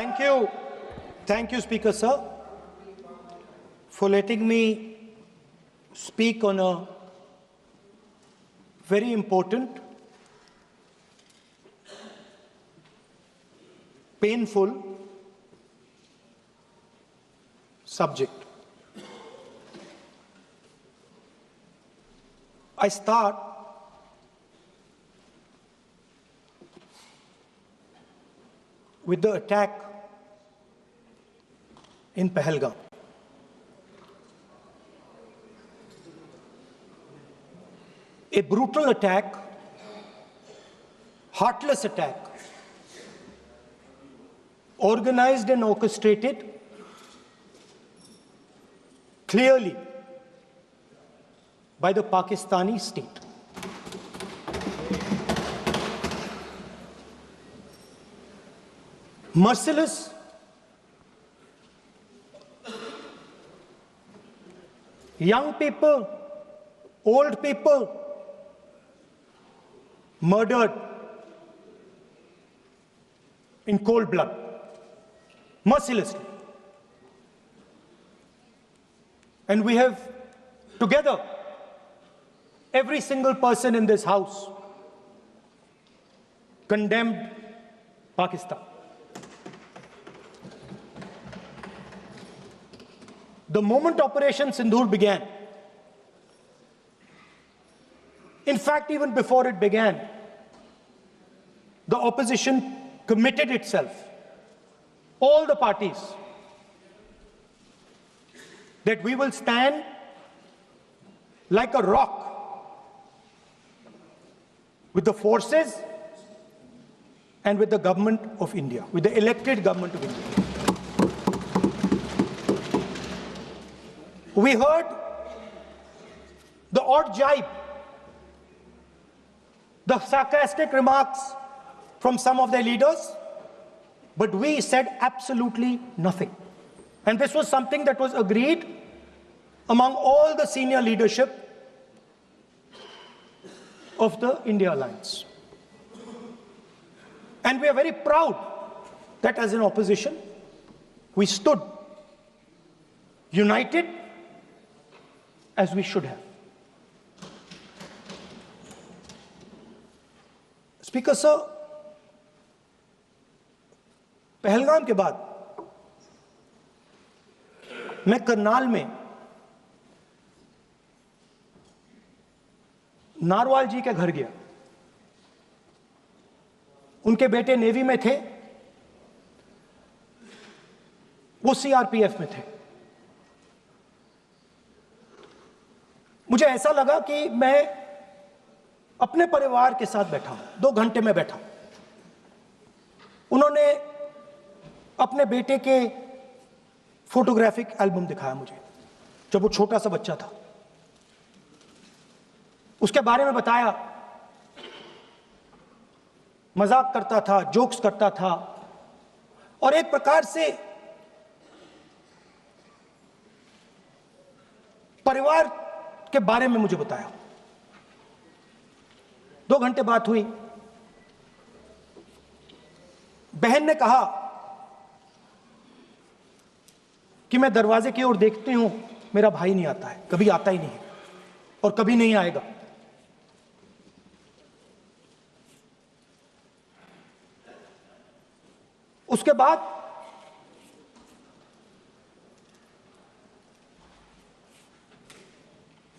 Thank you, Speaker Sir, for letting me speak on a very important, painful subject. I start with the attack in Pahalgam. A brutal attack, heartless attack, organized and orchestrated clearly by the Pakistani state. Merciless, young people, old people murdered in cold blood, mercilessly. And we have together, every single person in this house, condemned Pakistan. The moment Operation Sindoor began, in fact, even before it began, the opposition committed itself, all the parties, that we will stand like a rock with the forces and with the government of India, with the elected government of India. We heard the odd jibe, the sarcastic remarks from some of their leaders, but we said absolutely nothing. And this was something that was agreed among all the senior leadership of the India Alliance. And we are very proud that as an opposition, we stood united as we should have. Speaker Sir, Pahalgam के बाद मैं करनाल में narwhal जी के घर गया। उनके बेटे navy में थे, वो सीआरपीएफ में थे। मुझे ऐसा लगा कि मैं अपने परिवार के साथ बैठा हूं, 2 घंटे में बैठा। उन्होंने अपने बेटे के फोटोग्राफिक एल्बम दिखाया मुझे, जब वो छोटा सा बच्चा था। उसके बारे में बताया, मजाक करता था, जोक्स करता था, और एक प्रकार से परिवार के बारे में मुझे बताया। 2 घंटे बात हुई। बहन ने कहा कि मैं दरवाजे की ओर देखती हूं, मेरा भाई नहीं आता है, कभी आता ही नहीं है और कभी नहीं आएगा। उसके बाद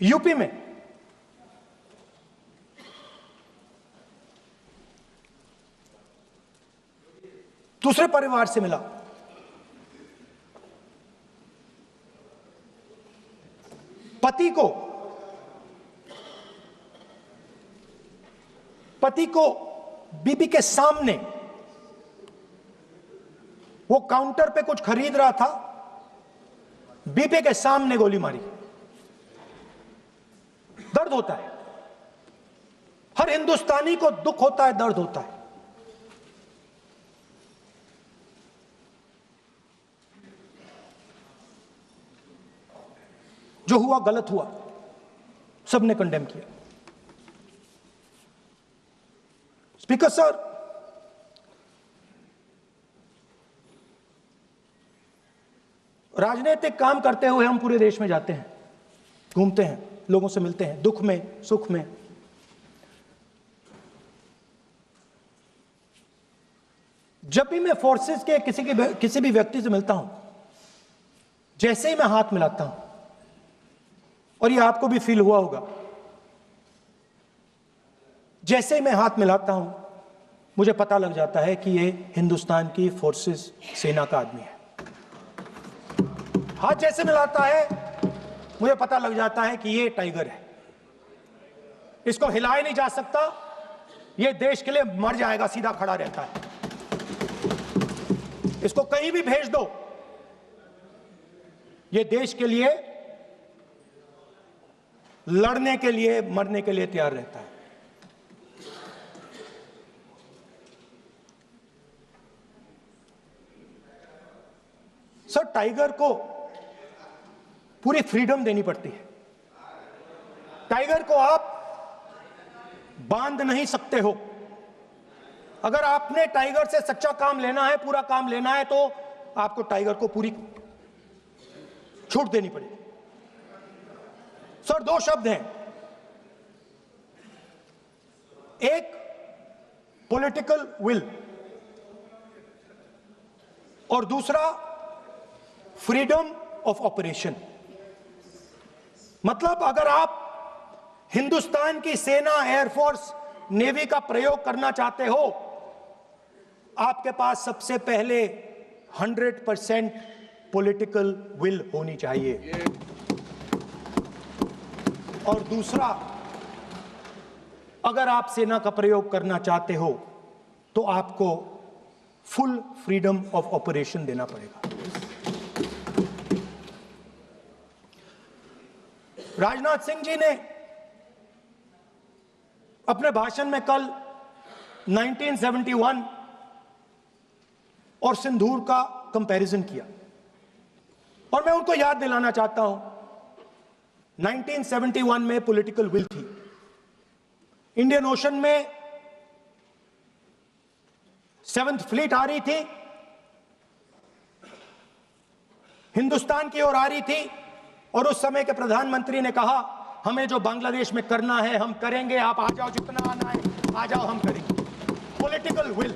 यूपी में दूसरे परिवार से मिला। पति को बीबी के सामने, वो काउंटर पे कुछ खरीद रहा था, बीबी के सामने गोली मारी। दर्द होता है, हर हिंदुस्तानी को दुख होता है, दर्द होता है। जो हुआ गलत हुआ, सबने कंडेम किया। स्पीकर सर, राजनीतिक काम करते हुए हम पूरे देश में जाते हैं, घूमते हैं, लोगों से मिलते हैं, दुख में, सुख में। जब भी मैं फोर्सेस के किसी भी व्यक्ति से मिलता हूं, जैसे ही मैं हाथ मिलाता हूं, और ये आपको भी फील हुआ होगा, जैसे ही मैं हाथ मिलाता हूं मुझे पता लग जाता है कि ये हिंदुस्तान की फोर्सेस सेना का आदमी है। हाथ जैसे मिलाता है मुझे पता लग जाता है कि ये टाइगर है, इसको हिलाया नहीं जा सकता, ये देश के लिए मर जाएगा, सीधा खड़ा रहता है, इसको कहीं भी भेज दो, ये देश के लिए लड़ने के लिए, मरने के लिए तैयार रहता है। सर, टाइगर को पूरी फ्रीडम देनी पड़ती है। टाइगर को आप बांध नहीं सकते हो। अगर आपने टाइगर से सच्चा काम लेना है, पूरा काम लेना है, तो आपको टाइगर को पूरी छूट देनी पड़ेगी। सर, दो शब्द हैं, एक पॉलिटिकल विल और दूसरा फ्रीडम ऑफ ऑपरेशन। मतलब अगर आप हिंदुस्तान की सेना, एयरफोर्स, नेवी का प्रयोग करना चाहते हो, आपके पास सबसे पहले 100% पॉलिटिकल विल होनी चाहिए, और दूसरा, अगर आप सेना का प्रयोग करना चाहते हो तो आपको फुल फ्रीडम ऑफ ऑपरेशन देना पड़ेगा। राजनाथ सिंह जी ने अपने भाषण में कल 1971 और सिंदूर का कंपैरिजन किया, और मैं उनको याद दिलाना चाहता हूं, 1971 में पॉलिटिकल विल थी, इंडियन ओशन में 7th फ्लीट आ रही थी, हिंदुस्तान की ओर आ रही थी, और उस समय के प्रधानमंत्री ने कहा, हमें जो बांग्लादेश में करना है हम करेंगे, आप आ जाओ, जितना आना है आ जाओ, हम करेंगे। Political will,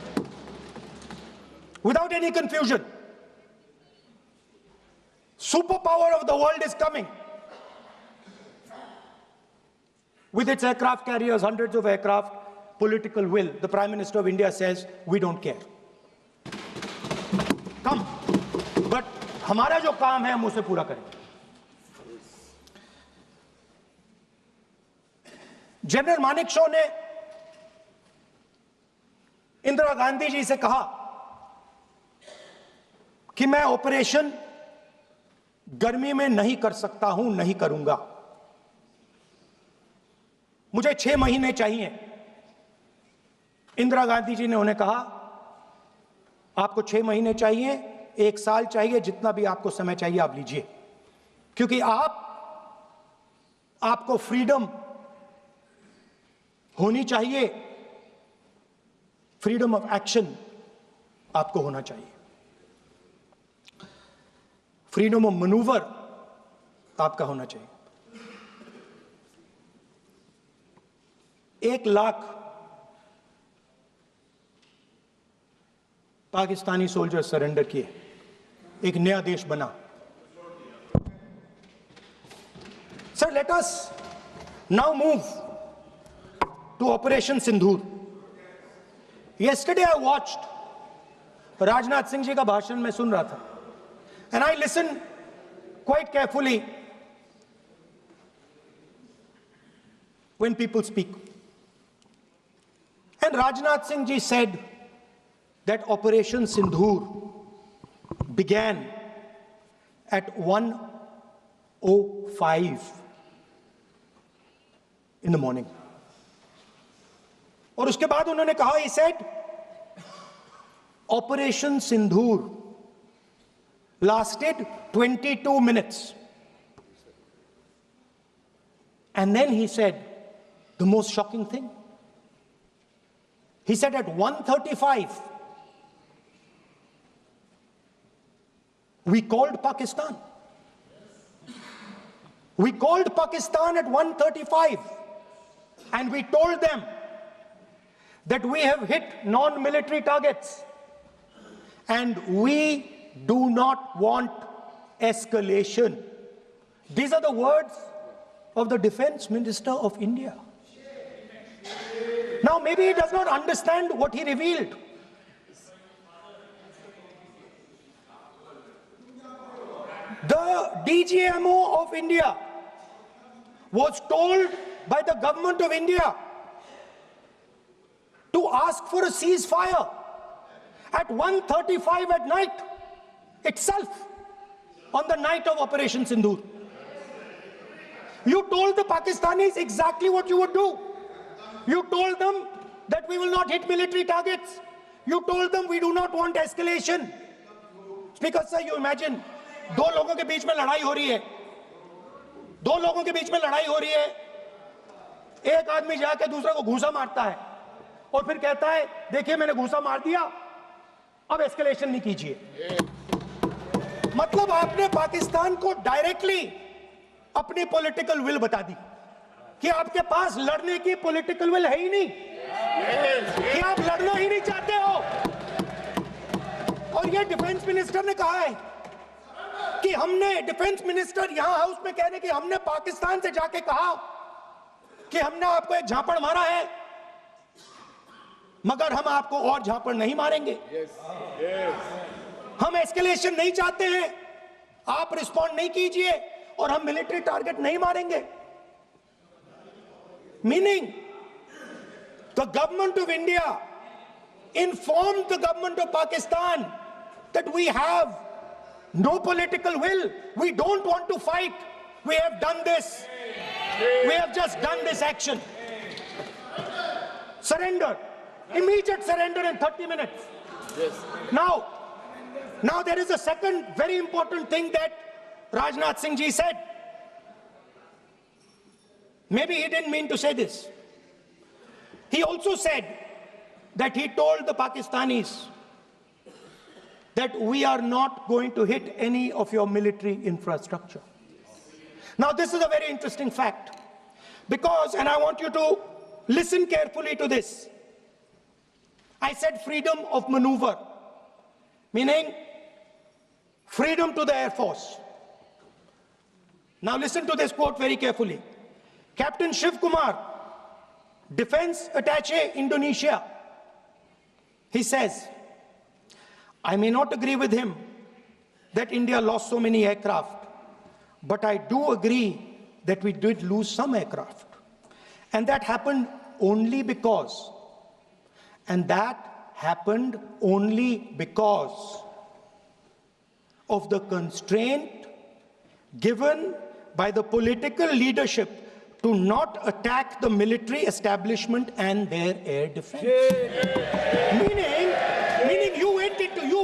without any confusion. Super power of the world is coming with its aircraft carriers, hundreds of aircraft, political will. The Prime Minister of India says, we don't care. Come. But हमारा जो काम है हम उसे पूरा करेंगे। General Manekshaw ने इंदिरा गांधी जी से कहा कि मैं ऑपरेशन गर्मी में नहीं कर सकता हूं, नहीं करूंगा, मुझे 6 महीने चाहिए। इंदिरा गांधी जी ने उन्हें कहा, आपको 6 महीने चाहिए, 1 साल चाहिए, जितना भी आपको समय चाहिए आप लीजिए, क्योंकि आपको फ्रीडम होनी चाहिए, फ्रीडम ऑफ एक्शन आपको होना चाहिए, फ्रीडम ऑफ मैनूवर आपका होना चाहिए। 1 लाख पाकिस्तानी सोल्जर सरेंडर किए, एक नया देश बना। Sir, let us now move to operation Sindoor. Yesterday I watched, Rajnath Singh ji का भाषण मैं सुन रहा था, and I listen quite carefully when people speak. And Rajnath Singh ji said that Operation Sindoor began at 1:05 in the morning. और उसके बाद उन्होंने कहा, he said, Operation Sindoor lasted 22 minutes. And then he said the most shocking thing. He said at 1:35, We called Pakistan. We called Pakistan at 1:35 and we told them that we have hit non-military targets and we do not want escalation. These are the words of the Defense Minister of India. Now, maybe he does not understand what he revealed. The DGMO of India was told by the government of India to ask for a ceasefire at 1:35 at night itself, on the night of Operation Sindoor. You told the Pakistanis exactly what you would do. You told them that we will not hit military targets. You told them we do not want escalation. Speaker sir, you imagine, दो लोगों के बीच में लड़ाई हो रही है, दो लोगों के बीच में लड़ाई हो रही है, एक आदमी जाके दूसरे को घूंसा मारता है और फिर कहता है देखिए मैंने घूंसा मार दिया, अब एस्केलेशन नहीं कीजिए। मतलब आपने पाकिस्तान को डायरेक्टली अपनी पॉलिटिकल विल बता दी कि आपके पास लड़ने की पॉलिटिकल विल है ही नहीं, कि आप लड़ना ही नहीं चाहते हो। और ये डिफेंस मिनिस्टर ने कहा है कि हमने, डिफेंस मिनिस्टर यहां हाउस में कह रहे कि हमने पाकिस्तान से जाके कहा कि हमने आपको एक झापड़ मारा है मगर हम आपको और झापड़ नहीं मारेंगे। हम एस्केलेशन नहीं चाहते हैं, आप रिस्पॉन्ड नहीं कीजिए और हम मिलिट्री टारगेट नहीं मारेंगे। Meaning the government of India informed the government of Pakistan that we have no political will, we don't want to fight, we have done this, we have just done this action. Surrender, immediate surrender in 30 minutes. Yes. Now there is a second very important thing that Rajnath Singh ji said. Maybe he didn't mean to say this. He also said that he told the Pakistanis that we are not going to hit any of your military infrastructure. Now this is a very interesting fact because, and I want you to listen carefully to this. I said freedom of maneuver, meaning freedom to the Air Force. Now listen to this quote very carefully. Captain Shiv Kumar, Defense Attaché, Indonesia, he says, I may not agree with him that India lost so many aircraft, but I do agree that we did lose some aircraft. And that happened only because, of the constraint given by the political leadership to not attack the military establishment and their air defense. Meaning you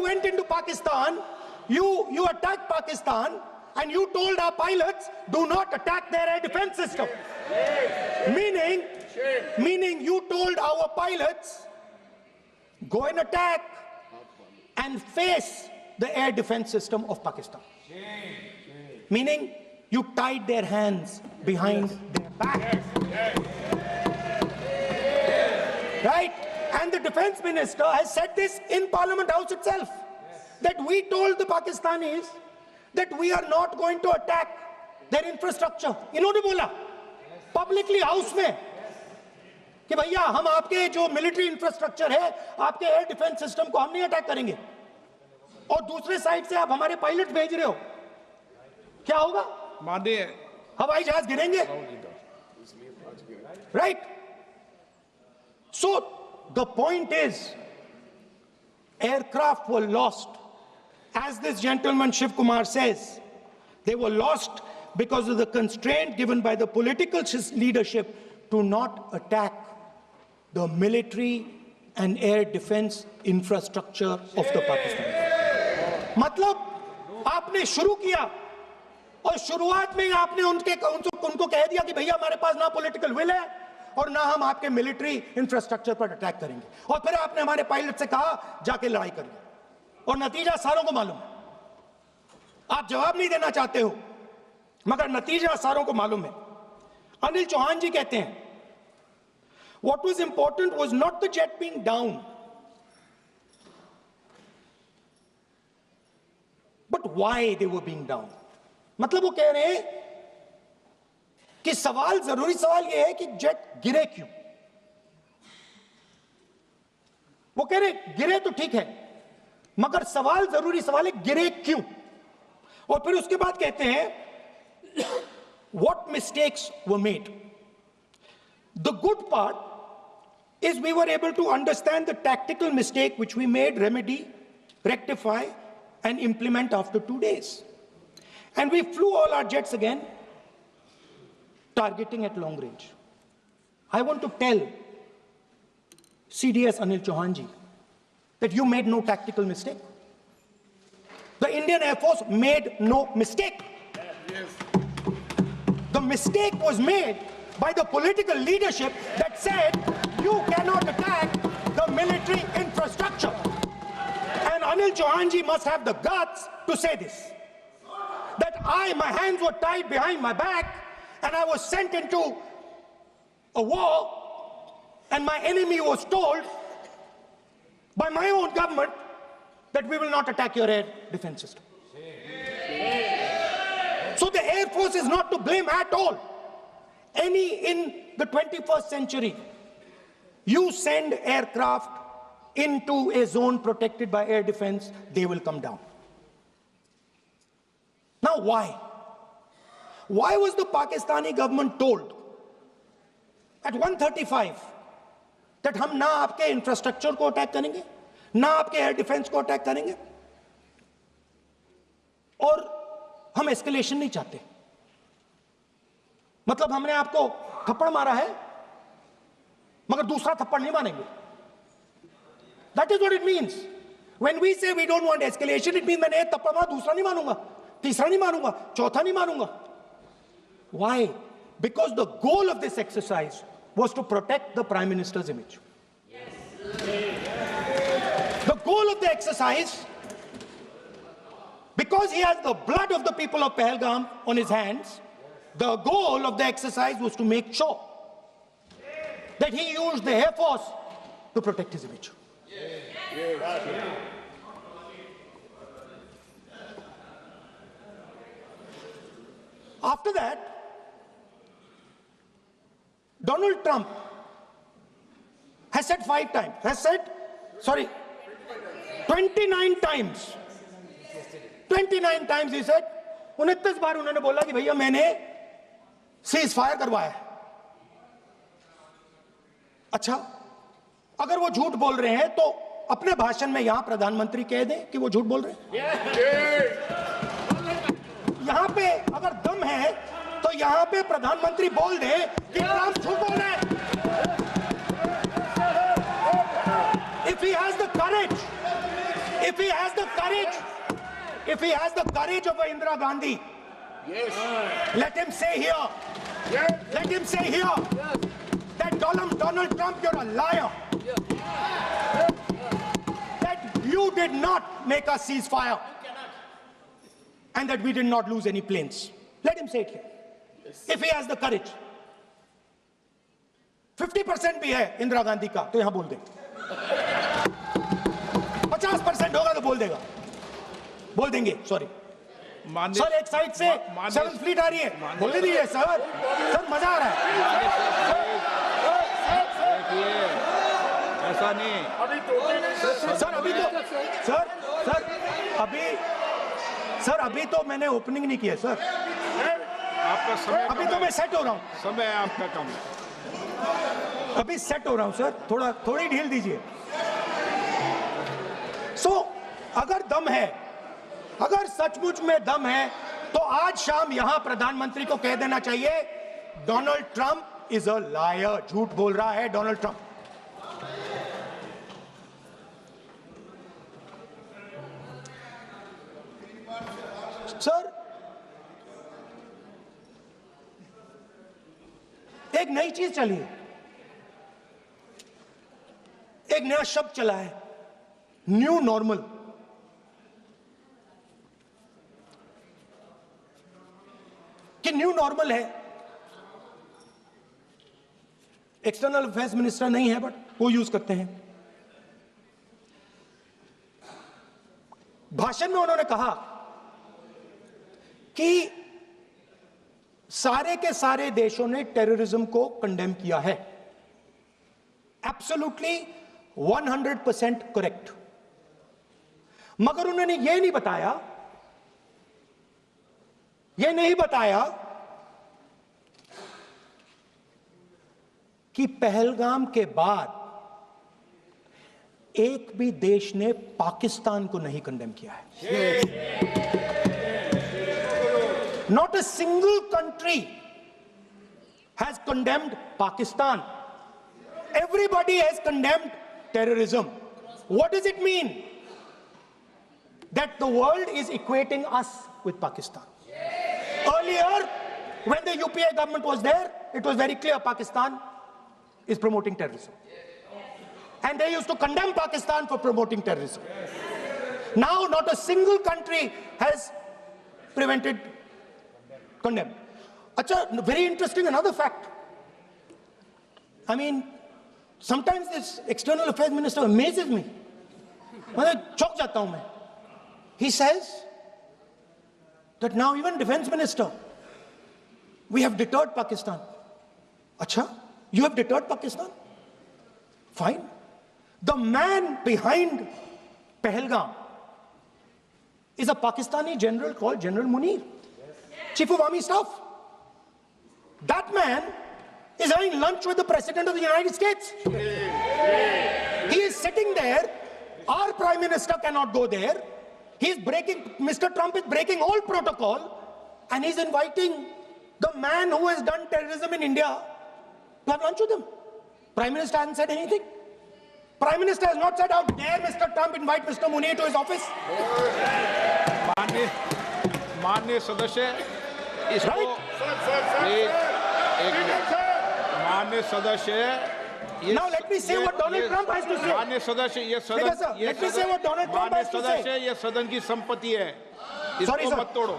went into Pakistan, you attacked Pakistan, and you told our pilots, do not attack their air defense system. Meaning you told our pilots, go and attack and face the air defense system of Pakistan. Meaning you tied their hands behind their back. Right? And the defense minister has said this in Parliament House itself, that we told the Pakistanis that we are not going to attack their infrastructure. इन्होंने बोला publicly house में कि भैया हम आपके जो military infrastructure है, आपके air defense system को हम नहीं attack करेंगे, और दूसरे साइड से आप हमारे पायलट भेज रहे हो, क्या होगा? हवाई जहाज गिरेंगे, right? So the point is, aircraft were lost, as this gentleman Shiv Kumar says, they were lost because of the constraint given by the political leadership to not attack the military and air defense infrastructure of the Pakistan. मतलब आपने शुरू किया और शुरुआत में आपने उनको कह दिया कि भैया हमारे पास ना पॉलिटिकल विल है और ना हम आपके मिलिट्री इंफ्रास्ट्रक्चर पर अटैक करेंगे, और फिर आपने हमारे पायलट से कहा जाके लड़ाई करिए, और नतीजा सारों को मालूम है। आप जवाब नहीं देना चाहते हो, मगर नतीजा सारों को मालूम है। अनिल चौहान जी कहते हैं, what was important was not the jet being down, but why they were being down. मतलब वो कह रहे हैं कि सवाल, जरूरी सवाल ये है कि जेट गिरे क्यों। वो कह रहे गिरे तो ठीक है, मगर सवाल, जरूरी सवाल है गिरे क्यों। और फिर उसके बाद कहते हैं what mistakes were made. The good part is we were able to understand the tactical mistake which we made, remedy, rectify, and implement after 2 days. And we flew all our jets again, targeting at long range. I want to tell CDS Anil Chauhan ji that you made no tactical mistake. The Indian Air Force made no mistake. The mistake was made by the political leadership that said you cannot attack the military infrastructure. And Anil Chauhan ji must have the guts to say this. That my hands were tied behind my back and I was sent into a war and my enemy was told by my own government that we will not attack your air defense system. So the Air Force is not to blame at all. In the 21st century, you send aircraft into a zone protected by air defense, they will come down. Now why? Why was the Pakistani government told at 1:35 that हम ना आपके infrastructure को attack करेंगे, ना आपके air defence को attack करेंगे, और हम एस्केलेशन नहीं चाहते? मतलब हमने आपको थप्पड़ मारा है मगर दूसरा थप्पड़ नहीं मारेंगे. That is what it means. When we say we don't want escalation, it means मैंने एक थप्पड़ मारा, दूसरा नहीं मारूंगा, तीसरा नहीं मारूंगा, चौथा नहीं मारूंगा. Why? Because the goal of this exercise was to protect the Prime Minister's image. The goal of the exercise, because he has the blood of the people of Pahalgam on his hands, the goal of the exercise was to make sure that he used the Air Force to protect his image. After that, Donald Trump has said 29 times. 29 times he said, 29 बार उन्होंने बोला कि भैया मैंने cease fire करवाया है. अच्छा, अगर वो झूठ बोल रहे हैं तो अपने भाषण में यहां प्रधानमंत्री कह दें कि वो झूठ बोल रहे हैं. यहां पे अगर दम है तो यहां पे प्रधानमंत्री बोल दे कि ट्रंप झूठ बोल रहे हैं. If he has the courage, if he has the courage of Indira Gandhi, let him say here, that Donald Trump, you're a liar. That you did not make us ceasefire, and that we did not lose any planes. Let him say it here. If he has the courage. 50% भी है इंदिरा गांधी का तो यहां बोल दे. 50% होगा तो बोल देगा, बोल देंगे. सॉरी सर, एक साइड से 7th फ्लीट आ रही है, बोल दीजिए सर. सर मजा आ रहा है. ऐसा नहीं सर. अभी तो मैंने ओपनिंग नहीं किया सर. आपका समय, अभी तो मैं सेट हो रहा हूं. समय आपका कम. अभी सेट हो रहा हूं सर, थोड़ी ढील दीजिए. अगर दम है, अगर सचमुच में दम है, तो आज शाम यहां प्रधानमंत्री को कह देना चाहिए Donald Trump is a liar. झूठ बोल रहा है डोनाल्ड ट्रंप. सर, एक नई चीज चली है, एक नया शब्द चला है, न्यू नॉर्मल. न्यू नॉर्मल है, एक्सटर्नल अफेयर्स मिनिस्टर नहीं है बट वो यूज करते हैं। भाषण में उन्होंने कहा कि सारे के सारे देशों ने टेररिज्म को कंडेम किया है। Absolutely 100% correct. मगर उन्होंने यह नहीं बताया कि पहलगाम के बाद एक भी देश ने पाकिस्तान को नहीं कंडेम किया है। Not a single country has condemned Pakistan. Everybody has condemned terrorism. What does it mean? That the world is equating us with Pakistan. Earlier, when the UPA government was there, it was very clear Pakistan is promoting terrorism. And they used to condemn Pakistan for promoting terrorism. Now, not a single country has condemned. Acha, very interesting, another fact. I mean, sometimes this external affairs minister amazes me. चौंक जाता हूं मैं. He says that now even defense minister, we have deterred Pakistan. Acha, you have deterred Pakistan? Fine. The man behind Pahalgam is a Pakistani general called General Munir, Chief of Army Staff. That man is having lunch with the President of the United States. He is sitting there. Our Prime Minister cannot go there. Mr. Trump is breaking all protocol, and he's inviting the man who has done terrorism in India to have lunch with him. Prime Minister hasn't said anything. Prime Minister has not said, how dare Mr. Trump invite Mr. Munir to his office. माननीय सदस्य, इसको माननीय सदस्य, now let me say what Donald Trump has to say. माननीय सदस्य, ये सदन, let me say what Donald Trump has to say. सदस्य, ये सदन की संपत्ति है, इसको मत तोड़ो.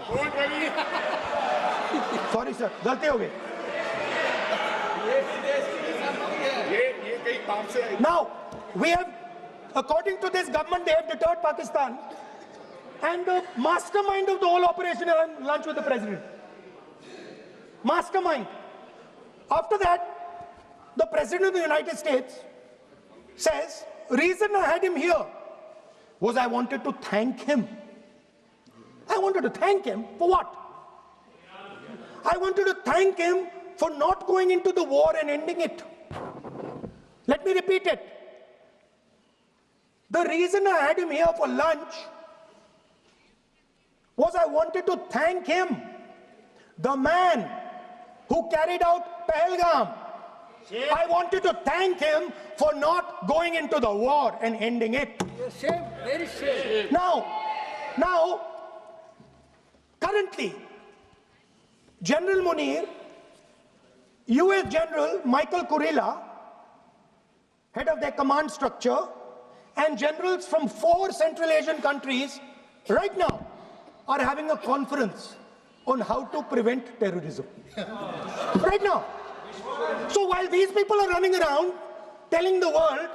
Sorry sir, गलती हो गई. Now we have, according to this government, they have deterred Pakistan, and the mastermind of the whole operation is on lunch with the president. Mastermind. After that, the President of the United States says, reason I had him here was I wanted to thank him. I wanted to thank him for what? I wanted to thank him for not going into the war and ending it. Let me repeat it. The reason I had him here for lunch was I wanted to thank him, the man who carried out Pahalgam. I wanted to thank him for not going into the war and ending it. Shame, very shame. Now, currently, General Munir, US General Michael Kurilla, head of their command structure, and generals from 4 Central Asian countries right now are having a conference on how to prevent terrorism. Right now. So while these people are running around telling the world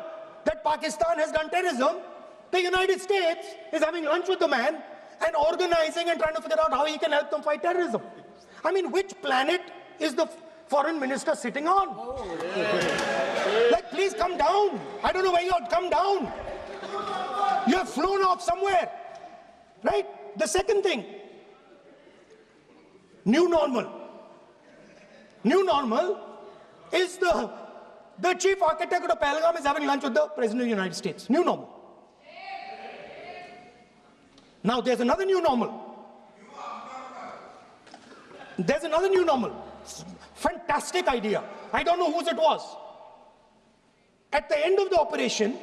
that Pakistan has done terrorism, the United States is having lunch with the man and organizing and trying to figure out how he can help them fight terrorism. I mean, which planet is the foreign minister sitting on? Like, please come down. I don't know where you are. Come down. You have flown off somewhere. Right? The second thing, new normal. New normal is the chief architect of Pahalgam is having lunch with the President of the United States. New normal. Now there's another new normal. There's another new normal. Fantastic idea. I don't know whose it was. At the end of the operation,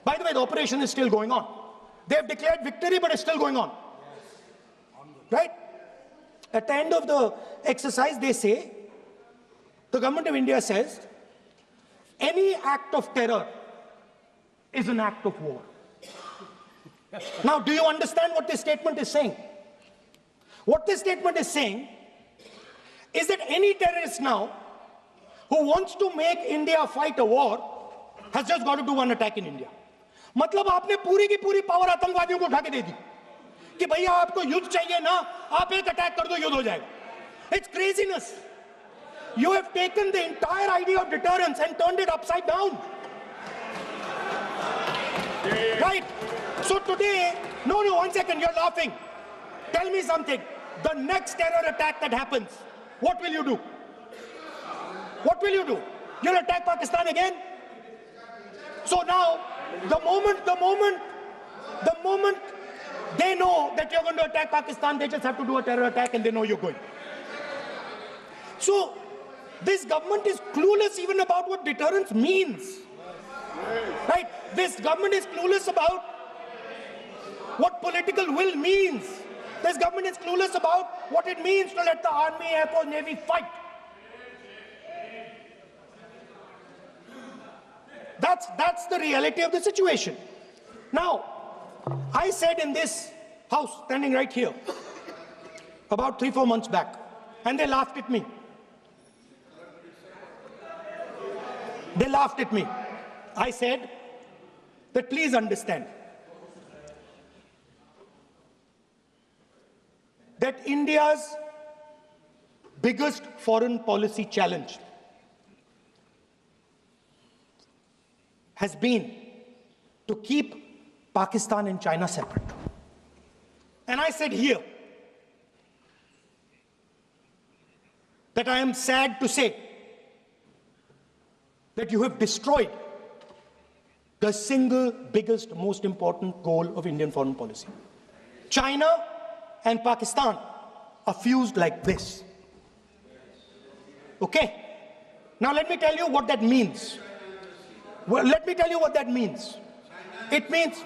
by the way, the operation is still going on. They have declared victory, but it's still going on. Right? At the end of the exercise, they say, the government of India says, any act of terror is an act of war. Now, do you understand what this statement is saying? What this statement is saying is that any terrorist now who wants to make India fight a war has just got to do one attack in India. मतलब आपने पूरी की पूरी power आतंकवादियों को उठा के दे दी कि भैया आपको युद्ध चाहिए ना, आप एक अटैक कर दो, युद्ध हो जाएगा. It's craziness. You have taken the entire idea of deterrence and turned it upside down. Right? So today, no, 1 second, you're laughing. Tell me something. The next terror attack that happens, what will you do? What will you do? You'll attack Pakistan again? So now, the moment they know that you're going to attack Pakistan, they just have to do a terror attack and they know you're going. So, this government is clueless even about what deterrence means. Right? This government is clueless about what political will means. This government is clueless about what it means to let the army, air force, navy fight. That's the reality of the situation. Now, I said in this house, standing right here, about 3-4 months back, and they laughed at me. They laughed at me. I said that please understand that India's biggest foreign policy challenge has been to keep Pakistan and China separate. And I said here that I am sad to say that you have destroyed the single biggest, most important goal of Indian foreign policy. China and Pakistan are fused like this. Okay? Now let me tell you what that means. Well, let me tell you what that means. It means,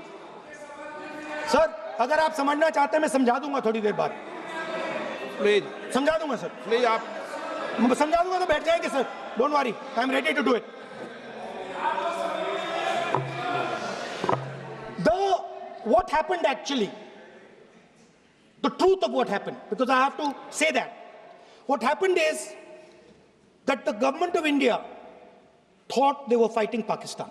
sir, अगर आप समझना चाहते हैं मैं समझा दूंगा थोड़ी देर बाद. प्लीज समझा दूंगा सर. प्लीज आप समझा दूंगा तो बैठ जाएंगे sir. Don't worry, I am ready to do it. What happened actually, the truth of what happened, because I have to say that. What happened is that the government of India thought they were fighting Pakistan.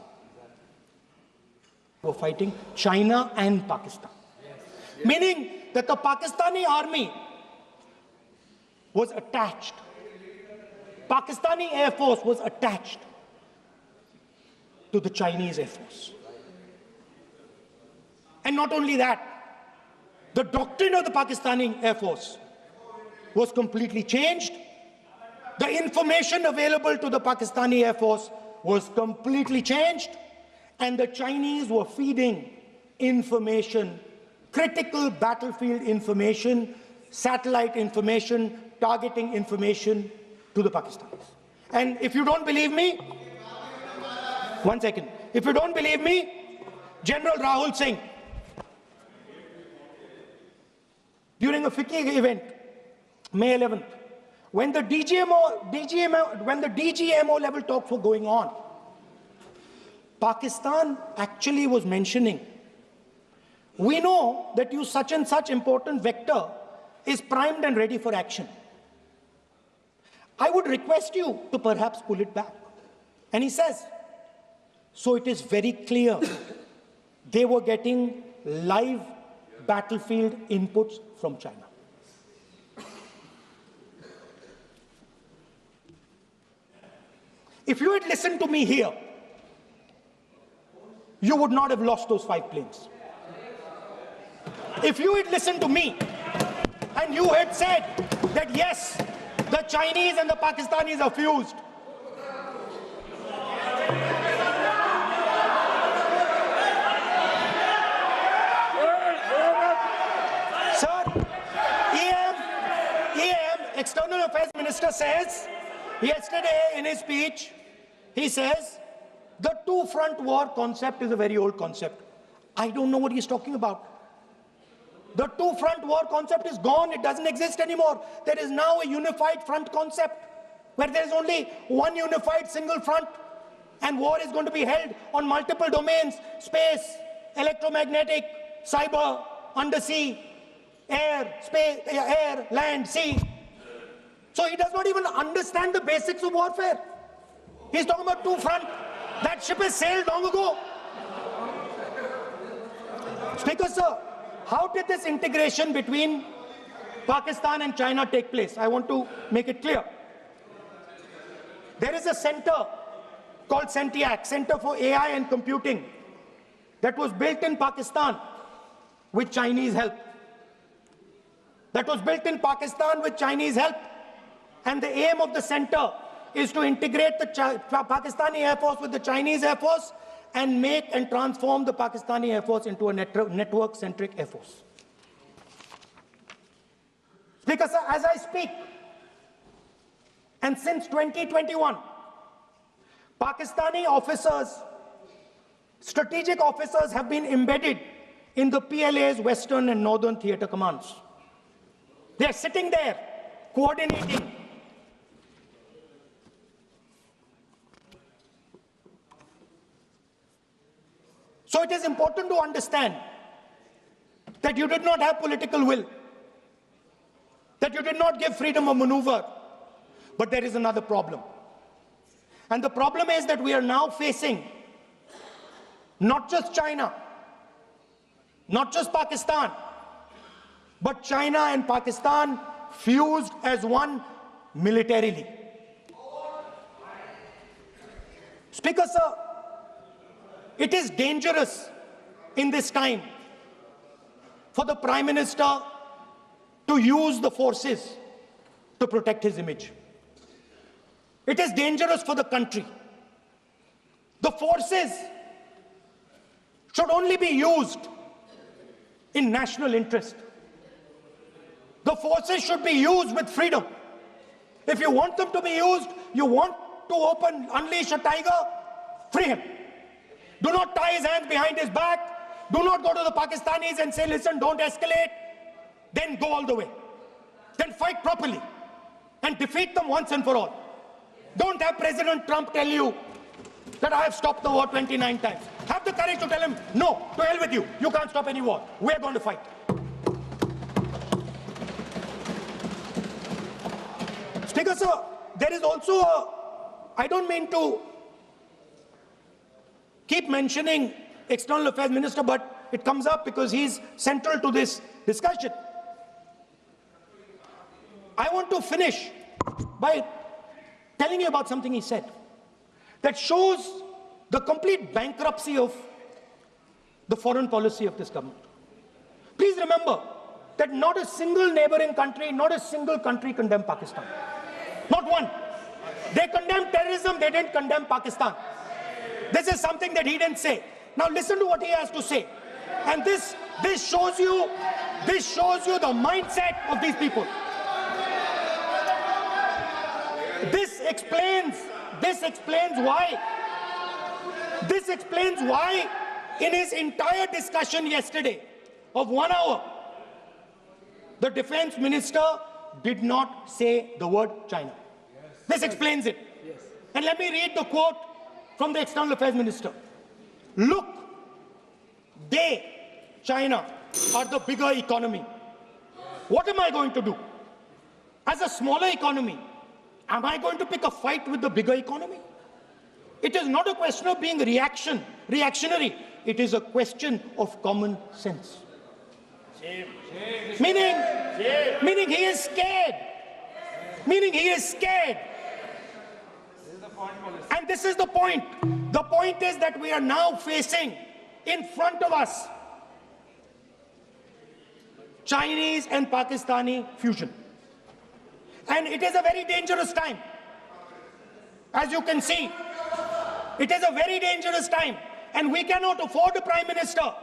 They were fighting China and Pakistan. Meaning that the Pakistani army was attached. Pakistani Air Force was attached to the Chinese Air Force. And not only that, the doctrine of the Pakistani Air Force was completely changed. The information available to the Pakistani Air Force was completely changed. And the Chinese were feeding information, critical battlefield information, satellite information, targeting information to the Pakistanis. And if you don't believe me, 1 second. If you don't believe me, General Rahul Singh, during a FICCI event, May 11th, when the DGMO level talks were going on, Pakistan actually was mentioning, we know that you such and such important vector is primed and ready for action. I would request you to perhaps pull it back. And he says, so it is very clear they were getting live battlefield inputs from China. If you had listened to me here, you would not have lost those 5 planes. If you had listened to me and you had said that yes, the Chinese and the Pakistanis are fused, External Affairs Minister says, yesterday in his speech, he says, the two-front war concept is a very old concept. I don't know what he's talking about. The two-front war concept is gone. It doesn't exist anymore. There is now a unified front concept where there is only one unified single front and war is going to be held on multiple domains: space, electromagnetic, cyber, undersea, air, space, air, land, sea. So he does not even understand the basics of warfare. He's talking about two front. That ship has sailed long ago. Speaker, sir, how did this integration between Pakistan and China take place? I want to make it clear. There is a center called CENTIAC, Center for AI and Computing, that was built in Pakistan with Chinese help. That was built in Pakistan with Chinese help. And the aim of the center is to integrate the Pakistani Air Force with the Chinese Air Force and make and transform the Pakistani Air Force into a network-centric Air Force. Speaker, sir, as I speak, and since 2021, Pakistani officers, strategic officers have been embedded in the PLA's Western and Northern Theatre Commands. They are sitting there, coordinating. So it is important to understand that you did not have political will, that you did not give freedom of maneuver. But there is another problem. And the problem is that we are now facing not just China, not just Pakistan, but China and Pakistan fused as one militarily. Speaker, sir, it is dangerous in this time for the Prime Minister to use the forces to protect his image. It is dangerous for the country. The forces should only be used in national interest. The forces should be used with freedom. If you want them to be used, you want to unleash a tiger, free him. Do not tie his hands behind his back. Do not go to the Pakistanis and say, listen, don't escalate. Then go all the way. Then fight properly and defeat them once and for all. Don't have President Trump tell you that I have stopped the war 29 times. Have the courage to tell him, no, to hell with you. You can't stop any war. We're going to fight. Speaker, sir, there is also I don't mean to keep mentioning External Affairs Minister, but it comes up because he's central to this discussion. I want to finish by telling you about something he said that shows the complete bankruptcy of the foreign policy of this government. Please remember that not a single neighboring country, not a single country condemned Pakistan. Not one. They condemned terrorism, they didn't condemn Pakistan. This is something that he didn't say. Now listen to what he has to say. And this shows you the mindset of these people. This explains why in his entire discussion yesterday of 1 hour, the defense minister did not say the word China. This explains it. And let me read the quote from the External Affairs Minister. Look, China, are the bigger economy. What am I going to do? As a smaller economy, am I going to pick a fight with the bigger economy? It is not a question of being reactionary. It is a question of common sense. Meaning he is scared. And this is the point. The point is that we are now facing in front of us Chinese and Pakistani fusion. And it is a very dangerous time. As you can see, it is a very dangerous time. And we cannot afford a Prime Minister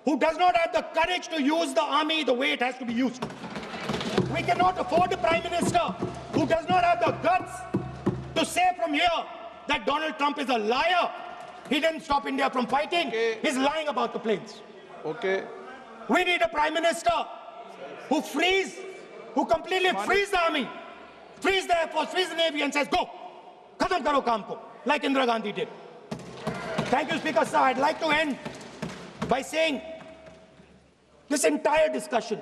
who does not have the courage to use the army the way it has to be used. We cannot afford a Prime Minister who does not have the guts to say from here that Donald Trump is a liar. He didn't stop India from fighting. Okay. He's lying about the planes. Okay. We need a Prime Minister who completely frees the army, frees the Air Force, frees the Navy and says, go, khatam karo kaam ko, like Indira Gandhi did. Thank you, Speaker, sir. I'd like to end by saying this entire discussion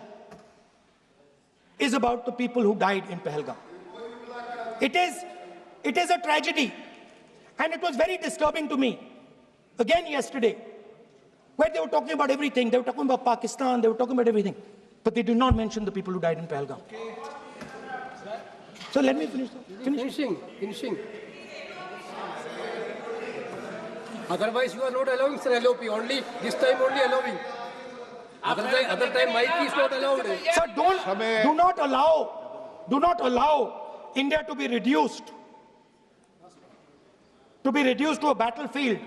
is about the people who died in Pahalgam. It is a tragedy. And it was very disturbing to me, again yesterday, where they were talking about everything. They were talking about Pakistan, they were talking about everything. But they did not mention the people who died in Pahalgam. So let me finish. Finishing. Otherwise, you are not allowing, sir, LOP. Only this time, only allowing. Other time, mic is not allowed. Sir, do not allow India to be reduced to a battlefield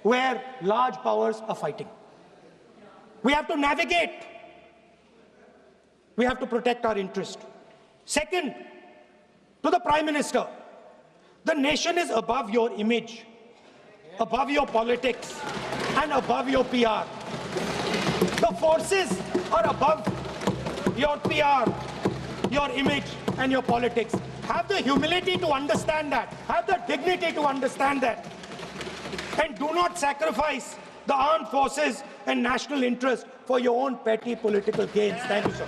where large powers are fighting. We have to navigate. We have to protect our interest. Second, to the Prime Minister, the nation is above your image, above your politics, and above your PR. The forces are above your PR, your image, and your politics. Have the humility to understand that. Have the dignity to understand that. And do not sacrifice the armed forces and national interest for your own petty political gains. Thank you, sir.